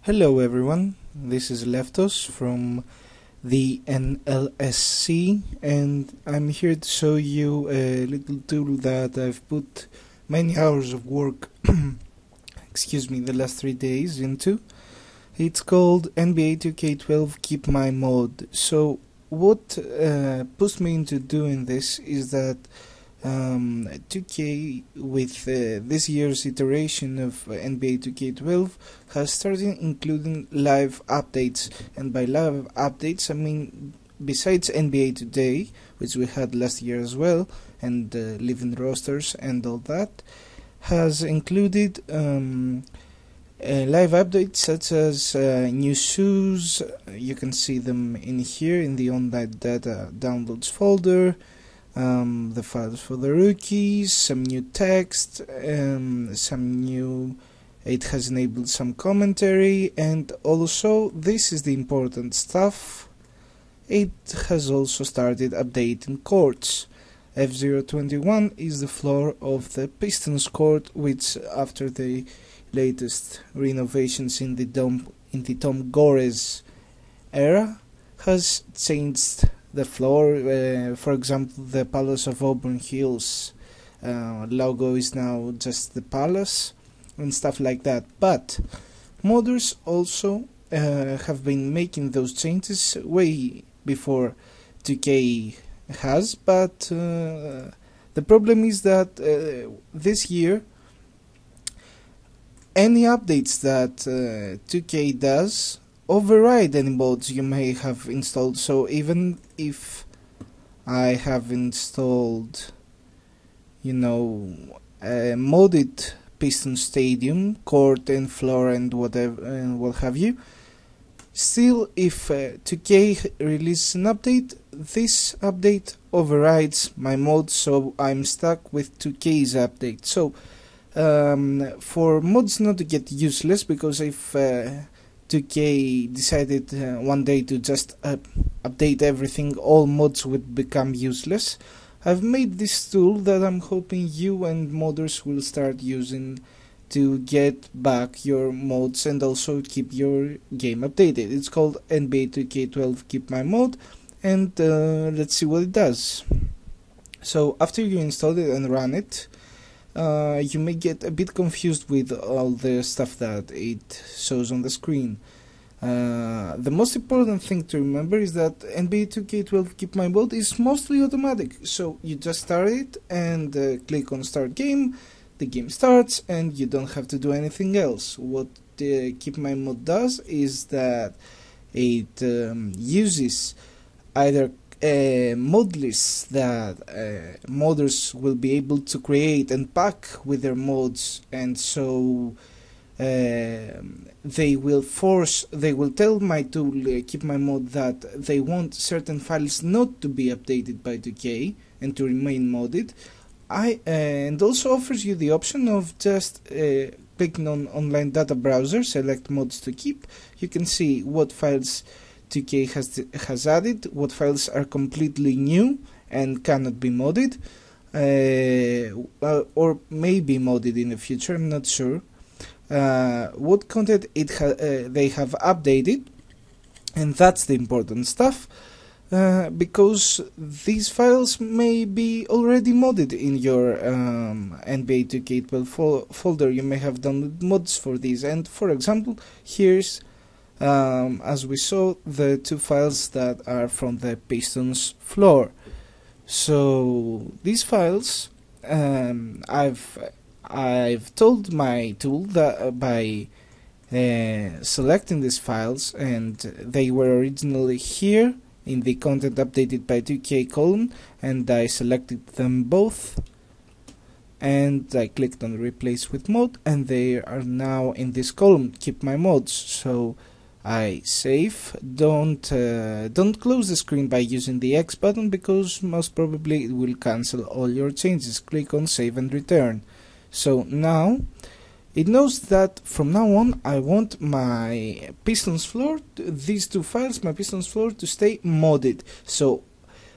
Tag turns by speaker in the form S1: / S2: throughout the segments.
S1: Hello everyone, this is Leftos from the NLSC and I'm here to show you a little tool that I've put many hours of work the last 3 days into. It's called NBA 2K12 Keep My Mod. So what pushed me into doing this is that 2K with this year's iteration of NBA 2K12 has started including live updates, and by live updates I mean besides NBA Today, which we had last year as well, and living rosters and all that, has included live updates such as new shoes. You can see them in here in the online data downloads folder. The files for the rookies, some new text, it has enabled some commentary, and also, this is the important stuff, it has also started updating courts. F021 is the floor of the Pistons court, which after the latest renovations in the Tom Gores era has changed the floor. For example, the Palace of Auburn Hills logo is now just the Palace and stuff like that. But modders also have been making those changes way before 2K has, but the problem is that this year any updates that 2K does override any mods you may have installed. So even if I have installed, a modded Piston Stadium, court and floor and whatever and what have you, still if 2K releases an update, this update overrides my mod, so I'm stuck with 2K's update. So for mods not to get useless, because if 2K decided one day to just update everything, all mods would become useless. I've made this tool that I'm hoping you and modders will start using to get back your mods and also keep your game updated. It's called NBA 2K12 Keep My Mod, and let's see what it does. So after you install it and run it, you may get a bit confused with all the stuff that it shows on the screen. The most important thing to remember is that NBA 2K12 Keep My Mod is mostly automatic. So you just start it and click on Start Game, the game starts and you don't have to do anything else. What Keep My Mod does is that it uses either mod lists that modders will be able to create and pack with their mods, and so they will tell my tool Keep My Mod that they want certain files not to be updated by 2K and to remain modded. And also offers you the option of just clicking on Online Data Browser, select mods to keep. You can see what files 2K has added, what files are completely new and cannot be modded, or may be modded in the future, I'm not sure. What content they have updated, and that's the important stuff, because these files may be already modded in your NBA 2K12 folder. You may have downloaded mods for these, and for example, here's as we saw, the two files that are from the Pistons floor. So these files, I've told my tool that by selecting these files, and they were originally here in the content updated by 2K column, and I selected them both and I clicked on replace with mod, and they are now in this column, keep my mods. So I save. Don't close the screen by using the X button, because most probably it will cancel all your changes. Click on save and return. So now it knows that from now on I want my Pistons floor, these two files, my Pistons floor, to stay modded. So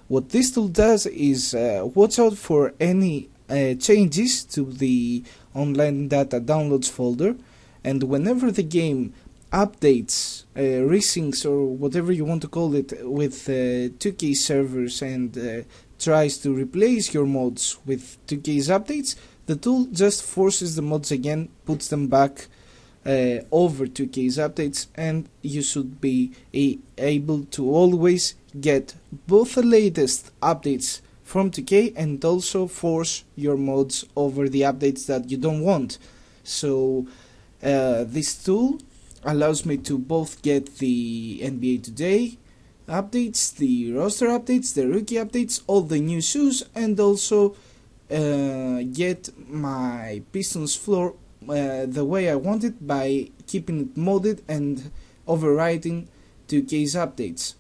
S1: what this tool does is watch out for any changes to the online data downloads folder, and whenever the game updates, resyncs, or whatever you want to call it, with 2K servers and tries to replace your mods with 2K's updates, the tool just forces the mods again, puts them back over 2K's updates, and you should be able to always get both the latest updates from 2K and also force your mods over the updates that you don't want. So this tool allows me to both get the NBA Today updates, the roster updates, the rookie updates, all the new shoes, and also get my Pistons floor the way I want it by keeping it modded and overwriting 2K's updates.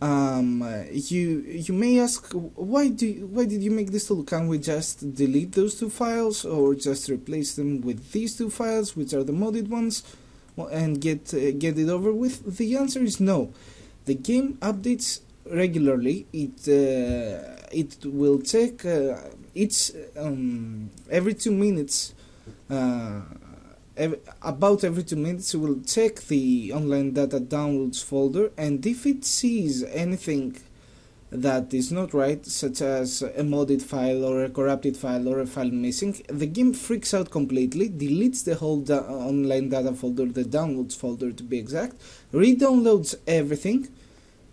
S1: You may ask, why did you make this tool? Can we just delete those two files or just replace them with these two files, which are the modded ones, and get it over with? The answer is no. The game updates regularly. It will check every 2 minutes. About every 2 minutes it will check the online data downloads folder, and if it sees anything that is not right, such as a modded file or a corrupted file or a file missing, the game freaks out completely, deletes the whole online data folder, the downloads folder to be exact, re-downloads everything,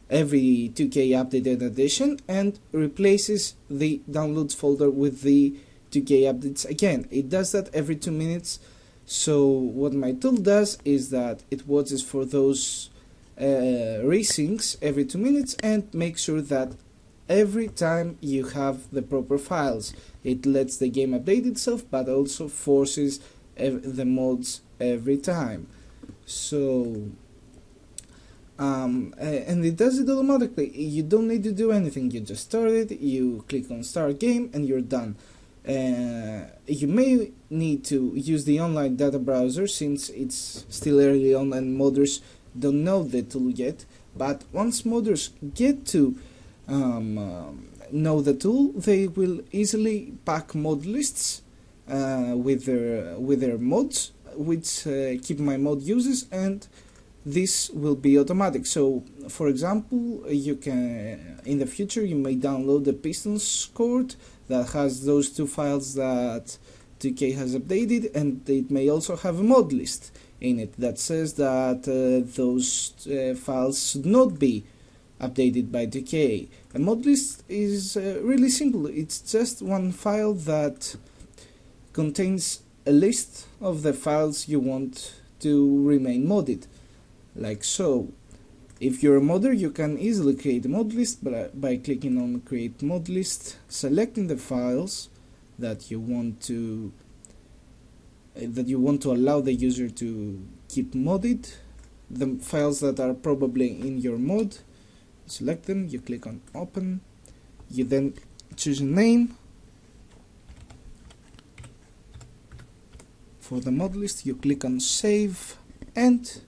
S1: every 2K updated edition, and replaces the downloads folder with the 2K updates again. It does that every 2 minutes. So what my tool does is that it watches for those resyncs every 2 minutes and makes sure that every time you have the proper files. It lets the game update itself, but also forces the mods every time. So and it does it automatically. You don't need to do anything. You just start it, you click on start game, and you're done. You may need to use the online data browser since it's still early on and modders don't know the tool yet, but once modders get to know the tool, they will easily pack mod lists with their mods, which Keep My Mod uses, and this will be automatic. So for example, you can in the future you may download the Pistons court that has those two files that 2K has updated, and it may also have a mod list in it that says that those files should not be updated by 2K. A mod list is really simple. It's just one file that contains a list of the files you want to remain modded, like so. If you're a modder, you can easily create a mod list by clicking on create mod list, selecting the files that you want to allow the user to keep modded, the files that are probably in your mod. Select them, you click on open, you then choose a name for the mod list, you click on save, and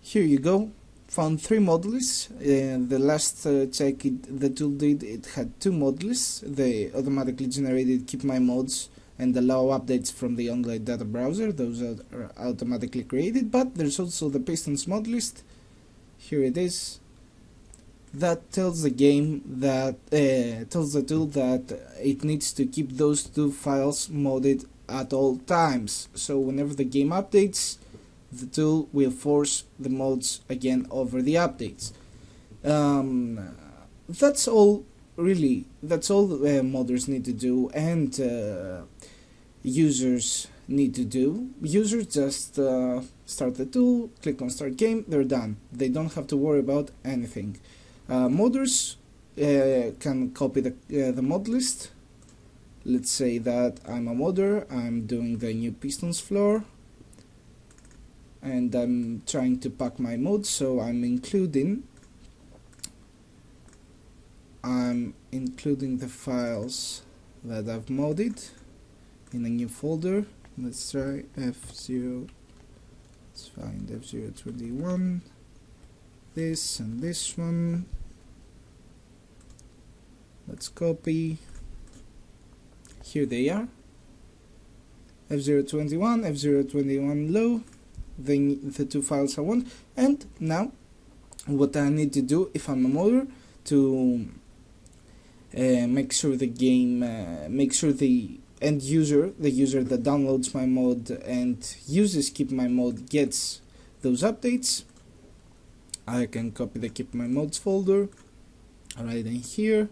S1: here you go. Found 3 mod lists. The last check the tool did, it had 2 mod lists. They automatically generated Keep My Mods and allow updates from the online data browser. Those are automatically created, but there's also the Pistons mod list. Here it is. That tells the game that tells the tool that it needs to keep those 2 files modded at all times. So whenever the game updates, the tool will force the mods again over the updates. That's all really. That's all modders need to do, and users need to do. Users just start the tool, click on start game, they're done. They don't have to worry about anything. Modders can copy the mod list. Let's say that I'm a modder, I'm doing the new Pistons floor, and I'm trying to pack my mods, so I'm including the files that I've modded in a new folder. Let's try F0. Let's find F021, this and this one. Let's copy. Here they are. F021, F021 low, the two files I want. And now what I need to do, if I'm a modder, to make sure the game, make sure the end user, the user that downloads my mod and uses Keep My Mod, gets those updates. I can copy the Keep My Mods folder right in here,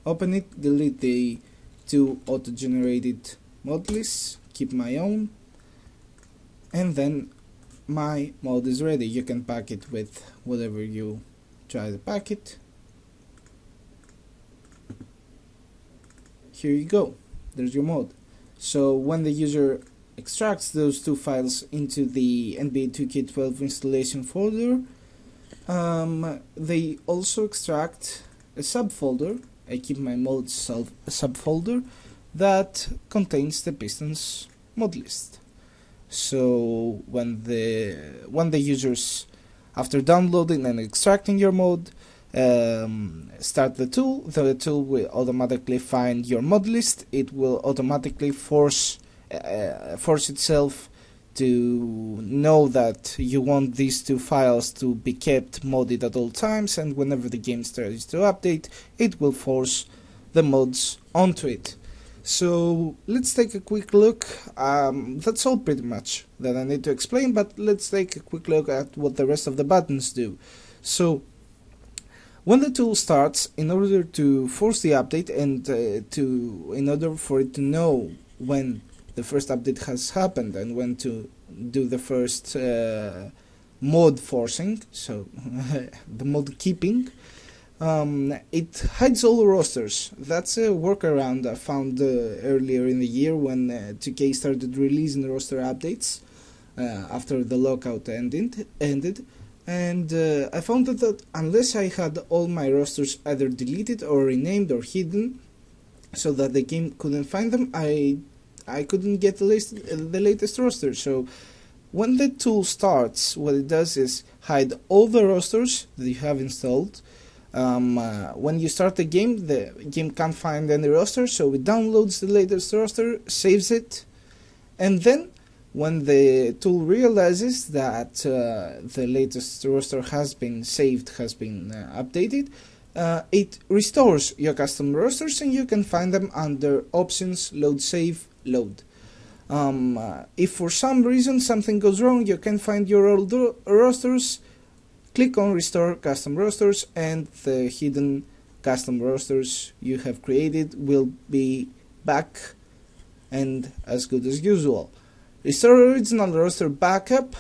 S1: open it, delete the two auto-generated mod lists, keep my own, and then my mod is ready. You can pack it with whatever you try to pack it. Here you go, there's your mod. So when the user extracts those two files into the NBA 2K12 installation folder, they also extract a subfolder, a Keep My Mod subfolder, that contains the Pistons mod list. So when the users, after downloading and extracting your mod, start the tool will automatically find your mod list. It will automatically force itself to know that you want these two files to be kept modded at all times, and whenever the game starts to update, it will force the mods onto it. So let's take a quick look. That's all pretty much that I need to explain, but let's take a quick look at what the rest of the buttons do. So when the tool starts, in order to force the update and in order for it to know when the first update has happened and when to do the first mod forcing, so the mod keeping, it hides all the rosters. That's a workaround I found earlier in the year when 2K started releasing roster updates after the lockout ended. And I found that unless I had all my rosters either deleted or renamed or hidden so that the game couldn't find them, I couldn't get the latest roster. So when the tool starts, what it does is hide all the rosters that you have installed. When you start the game can't find any roster, so it downloads the latest roster, saves it, and then when the tool realizes that the latest roster has been saved, has been updated, it restores your custom rosters and you can find them under Options, Load Save, Load. If for some reason something goes wrong, you can find your old rosters, click on Restore Custom Rosters, and the hidden custom rosters you have created will be back and as good as usual. Restore Original Roster Backup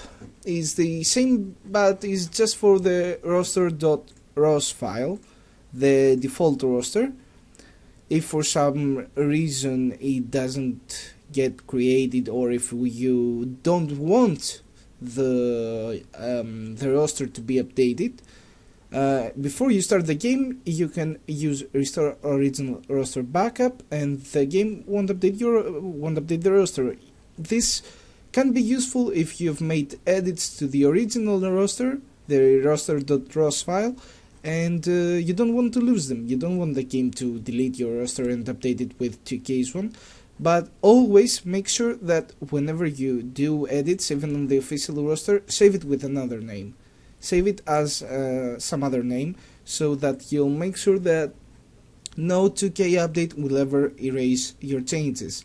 S1: is the same, but is just for the roster.ros file, the default roster. If for some reason it doesn't get created, or if you don't want the roster to be updated, before you start the game, you can use Restore Original Roster Backup, and the game won't update the roster. This can be useful if you've made edits to the original roster, the roster.ros file, and you don't want to lose them. You don't want the game to delete your roster and update it with 2K's one. But always make sure that whenever you do edits, even on the official roster, save it with another name. Save it as some other name, so that you'll make sure that no 2K update will ever erase your changes.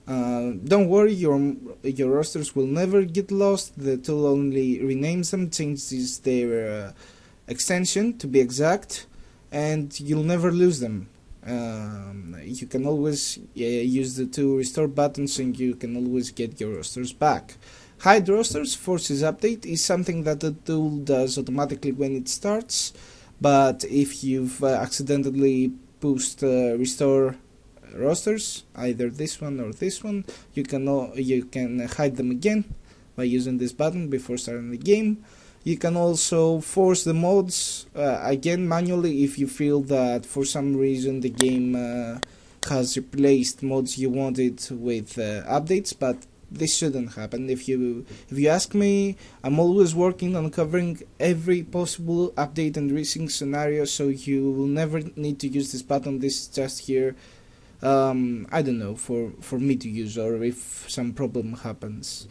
S1: Don't worry, your rosters will never get lost. The tool only renames them, changes their extension to be exact, and you'll never lose them. You can always use the two restore buttons and you can always get your rosters back. Hide rosters forces update is something that the tool does automatically when it starts, but if you've accidentally pushed restore rosters, either this one or this one, you can hide them again by using this button before starting the game. You can also force the mods again manually if you feel that for some reason the game has replaced mods you wanted with updates, but this shouldn't happen. If you ask me, I'm always working on covering every possible update and resync scenario, so you will never need to use this button. This is just here, I don't know, for me to use, or if some problem happens.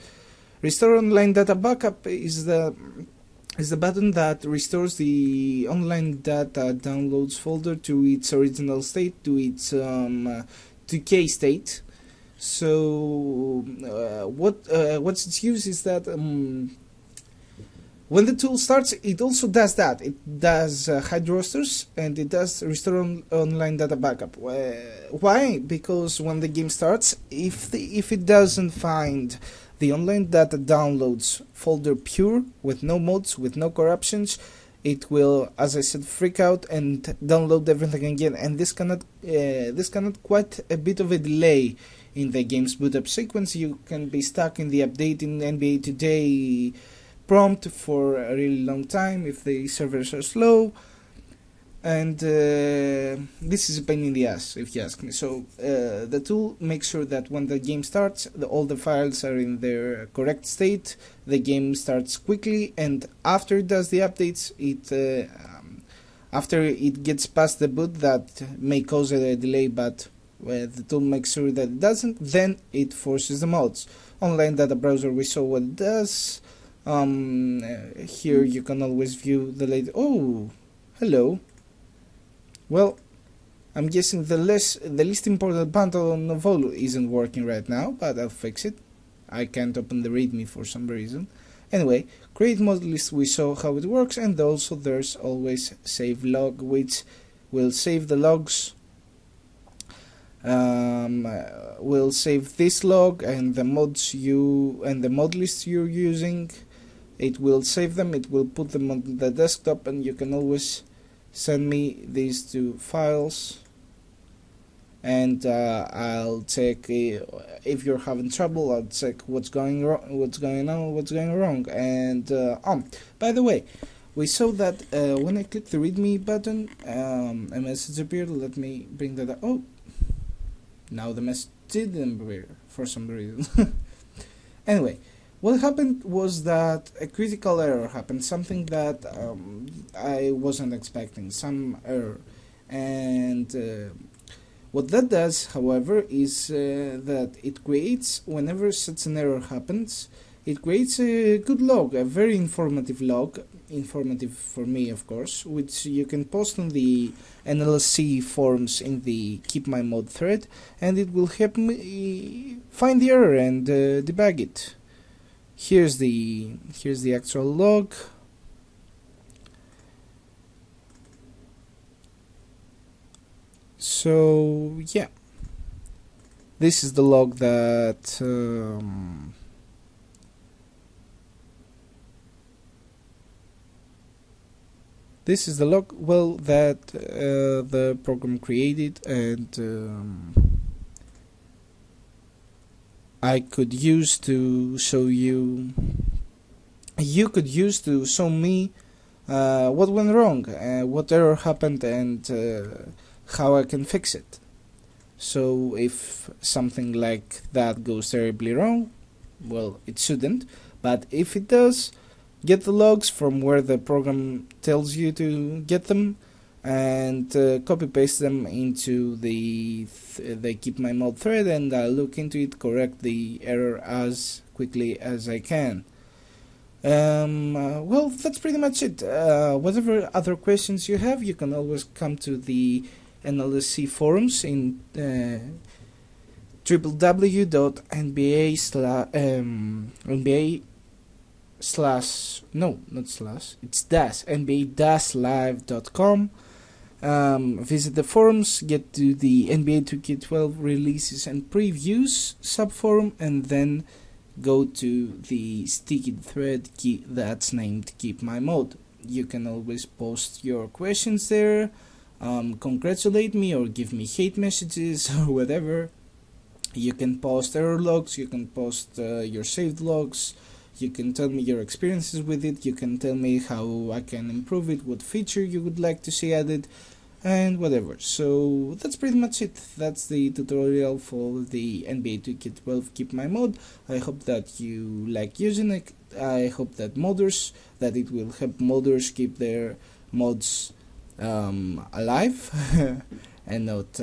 S1: Restore online data backup is the button that restores the online data downloads folder to its original state, to its 2K state. So what's its use is that when the tool starts, it also does that. It does hide rosters, and it does restore online data backup. Why? Because when the game starts, if it doesn't find the online data downloads folder pure, with no mods, with no corruptions, it will, as I said, freak out and download everything again. And this cannot quite a bit of a delay in the game's boot up sequence. You can be stuck in the updating NBA Today prompt for a really long time if the servers are slow, and this is a pain in the ass, if you ask me. So the tool makes sure that when the game starts, all the files are in their correct state, the game starts quickly, and after it does the updates, after it gets past the boot that may cause a delay, but the tool makes sure that it doesn't, then it forces the mods. Online data browser, we saw what it does. Here you can always view the latest. Oh, hello. Well, I'm guessing the least important button of all isn't working right now, but I'll fix it. I can't open the README for some reason. Anyway, create mod list, we saw how it works, and also there's always save log, which will save the logs. Will save this log and the mods the mod list you're using. It will save them, it will put them on the desktop, and you can always send me these two files, and I'll check if you're having trouble. I'll check what's going wrong. And by the way, we saw that when I click the README button, a message appeared. Let me bring that up. Oh, now the message didn't appear for some reason. Anyway, what happened was that a critical error happened, something that I wasn't expecting, some error. And what that does, however, is that it creates, whenever such an error happens, it creates a good log, a very informative log, informative for me, of course, which you can post on the NLSC forums in the Keep My Mod thread, and it will help me find the error and debug it. Here's the actual log. So yeah, this is the log that this is the log, well, that the program created, and I could use to show you. You could use to show me what went wrong, what error happened, and how I can fix it. So if something like that goes terribly wrong, well, it shouldn't, but if it does, get the logs from where the program tells you to get them, and copy paste them into the Keep My Mod thread, and I'll look into it, correct the error as quickly as I can. Well, that's pretty much it. Whatever other questions you have, you can always come to the NLSC forums in nba-live.com. Visit the forums, get to the NBA 2K12 releases and previews subforum, and then go to the sticky thread that's named Keep My Mod. You can always post your questions there, congratulate me or give me hate messages or whatever. You can post error logs, you can post your saved logs, you can tell me your experiences with it, you can tell me how I can improve it, what feature you would like to see added, and whatever. So that's pretty much it. That's the tutorial for the NBA 2K12 Keep My Mod. I hope that you like using it. I hope that it will help modders keep their mods alive and not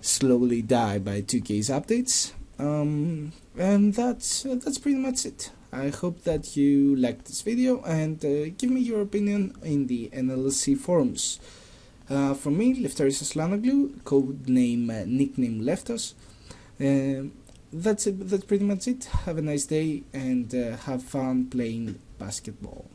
S1: slowly die by 2K's updates. And that's pretty much it. I hope that you liked this video, and give me your opinion in the NLC forums. From me, Lefteris Aslanoglu, codename nickname Leftos. That's it. That's pretty much it. Have a nice day, and have fun playing basketball.